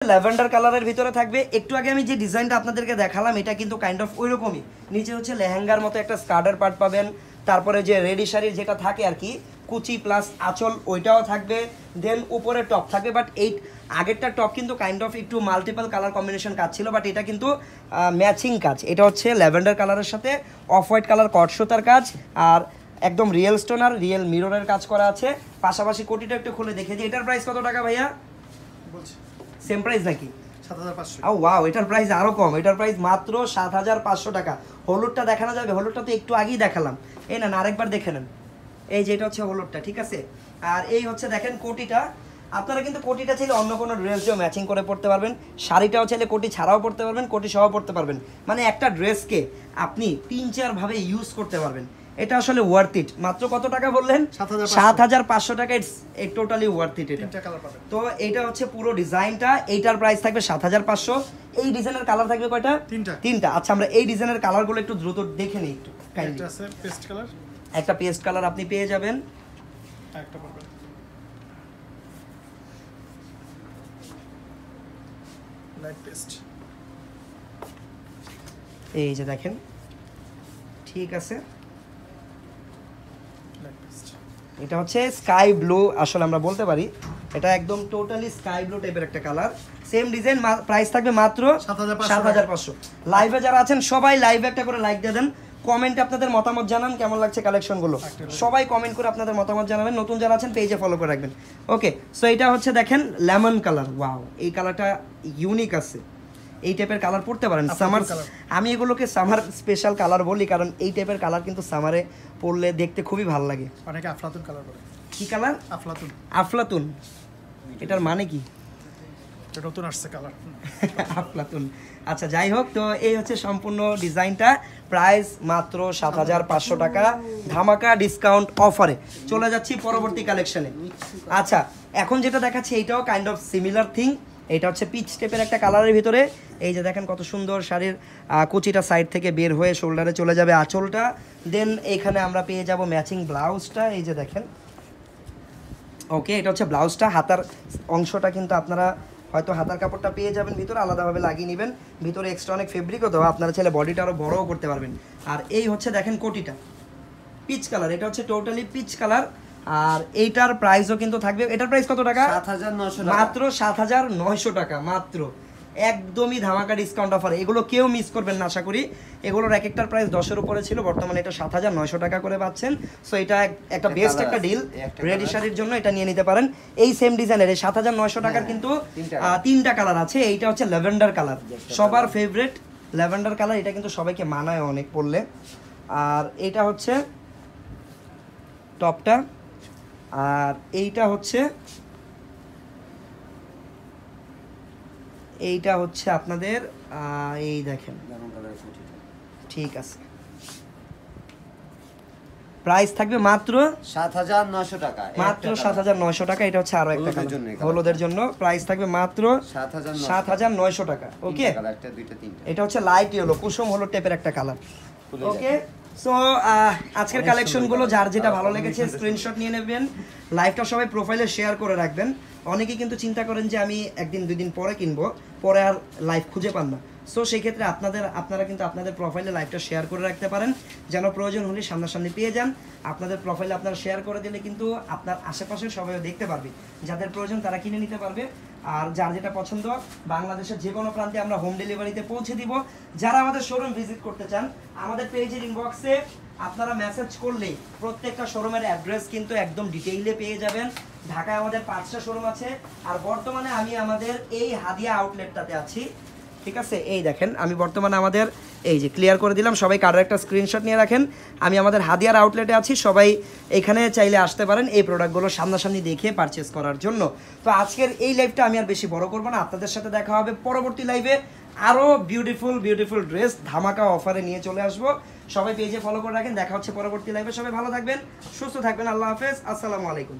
Lavender কালারের ভিতরে থাকবে। একটু আগে আমি যে ডিজাইনটা আপনাদেরকে দেখালাম এটা কিন্তু কাইন্ড অফ ওইরকমই। নিচে হচ্ছে লেহেঙ্গার মতো একটা স্কার্টের পার্ট পাবেন, তারপরে যে রেডি শাড়ির যেটা থাকে আর কি কুচি প্লাস আঁচল ওইটাও থাকবে, দেন উপরে টপ থাকবে। বাট এই আগেরটা টপ কিন্তু কাইন্ড অফ একটু মাল্টিপল কালার কম্বিনেশন কাজ ছিল, বাট এটা কিন্তু ম্যাচিং কাজ। এটা হচ্ছে ল্যাভেন্ডার কালারের সাথে অফ হোয়াইট কালার কট সুতার কাজ, আর একদম রিয়েল স্টোন আর রিয়েল মিররের কাজ করা আছে। পাশাপাশি কোটিটা একটু খুলে দেখে দিই। এটার প্রাইস কত টাকা ভাইয়া? বলছি সেম প্রাইস নাকি? 7500। ও ওয়াও, এটার প্রাইস আরো কম। এটার প্রাইস মাত্র 7500 টাকা। হলুদটা দেখানো যাবে? হলুদটা তো একটু আগেই দেখালাম। এই না আরেকবার দেখে নেন। এই যে এটা হচ্ছে হলুদটা, ঠিক আছে। আর এই হচ্ছে দেখেন কোটিটা। আপনারা কিন্তু কোটিটা চাইলে অন্য কোনো ড্রেস দিয়েও ম্যাচিং করে পড়তে পারবেন, শাড়িটাও চাইলে কোটি ছাড়াও পড়তে পারবেন, কোটি সহ পড়তে পারবেন। মানে একটা ড্রেসকে আপনি 3-4 ভাবে ইউজ করতে পারবেন। এটা আসলে ওয়ার্থ ইট। মাত্র কত টাকা বললেন? 7500 টাকা। It's totally worth it. এটা তো এইটা হচ্ছে পুরো ডিজাইনটা। এইটার প্রাইস থাকবে 7500। এই ডিজাইনের কালার থাকবে কয়টা? তিনটা। আচ্ছা আমরা এই ডিজাইনের কালারগুলো একটু দ্রুত দেখে নিই একটু। একটা আছে পেস্ট কালার, একটা পেস্ট কালার আপনি পেয়ে যাবেন। একটা পাবেন লাইট পেস্ট। এই যে দেখেন, ঠিক আছে। এটা হচ্ছে স্কাই ব্লু, আসলে আমরা বলতে পারি এটা একদম টোটালি স্কাই ব্লু টাইপের একটা কালার। সেম ডিজাইন, প্রাইস থাকবে মাত্র 7500। লাইভে যারা আছেন সবাই লাইভে একটা করে লাইক দিয়ে দেন, কমেন্টে আপনাদের মতামত জানান কেমন লাগছে কালেকশনগুলো। সবাই কমেন্ট করে আপনাদের মতামত জানাবেন। নতুন যারা আছেন পেজে ফলো করে রাখবেন। ওকে, সো এটা হচ্ছে দেখেন লেমন কালার। ওয়াও, এই কালারটা ইউনিক আছে। এই টাইপের কালার পড়তে পারেন সামার। আমি এগুলোকে সামার স্পেশাল কালার বলি, কারণ এই টাইপের কালার কিন্তু সামারে পরলে দেখতে খুবই ভালো লাগে। অনেকে আফলাতুন কালার বলে। কি কালার? আফলাতুন। আফলাতুন, এটার মানে কি? এটা নতুন আসছে কালার আফলাতুন। আচ্ছা যাই হোক, তো এই হচ্ছে সম্পূর্ণ ডিজাইনটা। প্রাইস মাত্র 7500 টাকা, ধামাকা ডিসকাউন্ট অফারে। চলে যাচ্ছি পরবর্তী কালেকশনে। আচ্ছা এখন যেটা দেখাচ্ছি এইটাও কাইন্ড অফ সিমিলার থিং। এটা হচ্ছে পিচ স্টেপের একটা কালারের ভিতরে। এই যে দেখেন কত সুন্দর শাড়ির কুচিটা সাইড থেকে বের হয়ে শোল্ডারে চলে যাবে আঁচলটা। দেন এইখানে আমরা পেয়ে যাব ম্যাচিং ব্লাউজটা। এই যে দেখেন, ওকে, এটা হচ্ছে ব্লাউজটা। হাতার অংশটা কিন্তু আপনারা হয়তো হাতার কাপড়টা পেয়ে যাবেন ভিতরে, আলাদাভাবে লাগিয়ে নেবেন। ভিতরে এক্সট্রা অনেক ফেব্রিকও দেওয়া, আপনারা চাইলে বডিটা আরও বড়ও করতে পারবেন। আর এই হচ্ছে দেখেন কোটিটা পিচ কালার। এটা হচ্ছে টোটালি পিচ কালার। আর এইটার প্রাইসও কিন্তু থাকবে। এটার প্রাইস কত টাকা? 7900। মাত্র 7900 টাকা। মাত্র একদমই ধামাকা ডিসকাউন্ট অফার। এগুলো কেউ মিস করবেন না আশা করি। এগুলোর এক একটার প্রাইস 10-এর উপরে ছিল, বর্তমানে এটা 7900 টাকা করে পাচ্ছেন। সো এটা একটা বেস্ট একটা ডিল। রেডি শাড়ির জন্য এটা নিয়ে নিতে পারেন। এই সেম ডিজাইনের 7900 টাকার কিন্তু 3টা কালার আছে। এইটা হচ্ছে ল্যাভেন্ডার কালার, সবার ফেভারিট ল্যাভেন্ডার কালার। এটা কিন্তু সবাইকে মানায় অনেক পরলে। আর এইটা হচ্ছে টপটা, আর এইটা হচ্ছে আপনাদের এই দেখেন, ঠিক আছে। প্রাইস থাকবে মাত্র 7900 টাকা। মাত্র 7900 টাকা। এটা হচ্ছে আরো একটা কালার হলুদের জন্য। প্রাইস থাকবে মাত্র 7900 টাকা। ওকে, এটা হচ্ছে লাইট ইয়েলো কুসুম হলুদ টাইপের একটা কালার। ওকে, সো আজকের কালেকশনগুলো যার যেটা ভালো লেগেছে স্ক্রিনশট নিয়ে নেবেন। লাইভটা সবাই প্রোফাইলে শেয়ার করে রাখবেন। অনেকেই কিন্তু চিন্তা করেন যে আমি একদিন 2 দিন পরে কিনবো, পরে আর লাইভ খুঁজে পান না। সো সেই ক্ষেত্রে আপনারা কিন্তু আপনাদের প্রোফাইলে লাইভটা শেয়ার করে রাখতে পারেন, যেন প্রয়োজন হলে সামনাসামনি পেয়ে যান। আপনাদের প্রোফাইলে আপনারা শেয়ার করে দিলে কিন্তু আপনার আশেপাশে সবাই দেখতে পারবে। যাদের প্রয়োজন তারা কিনে নিতে পারবে। আর যার যেটা পছন্দ বাংলাদেশের যে কোনো প্রান্তে আমরা হোম ডেলিভারিতে পৌঁছে দিব। যারা আমাদের শোরুম ভিজিট করতে চান, আমাদের পেজের ইনবক্সে আপনারা মেসেজ করলেই প্রত্যেকটা শোরুমের অ্যাড্রেস কিন্তু একদম ডিটেইলে পেয়ে যাবেন। ঢাকায় আমাদের 5টা শোরুম আছে। আর বর্তমানে আমি আমাদের এই হাদিয়া আউটলেটটাতে আছি, ঠিক আছে। এই দেখেন আমি বর্তমানে আমাদের এই যে ক্লিয়ার করে দিলাম, সবাই কার্ডের একটা স্ক্রিনশট নিয়ে রাখেন। আমি আমাদের হাদিয়ার আউটলেটে আছি, সবাই এখানে চাইলে আসতে পারেন এই প্রোডাক্টগুলো সামনাসামনি দেখে পারচেস করার জন্য। তো আজকের এই লাইভটা আমি আর বেশি বড় করব না, আপনাদের সাথে দেখা হবে পরবর্তী লাইভে। আরও বিউটিফুল ড্রেস ধামাকা অফারে নিয়ে চলে আসবো। সবাই পেজে ফলো করে রাখেন। দেখা হচ্ছে পরবর্তী লাইভে। সবাই ভালো থাকবেন, সুস্থ থাকবেন। আল্লাহ হাফেজ, আসসালামু আলাইকুম।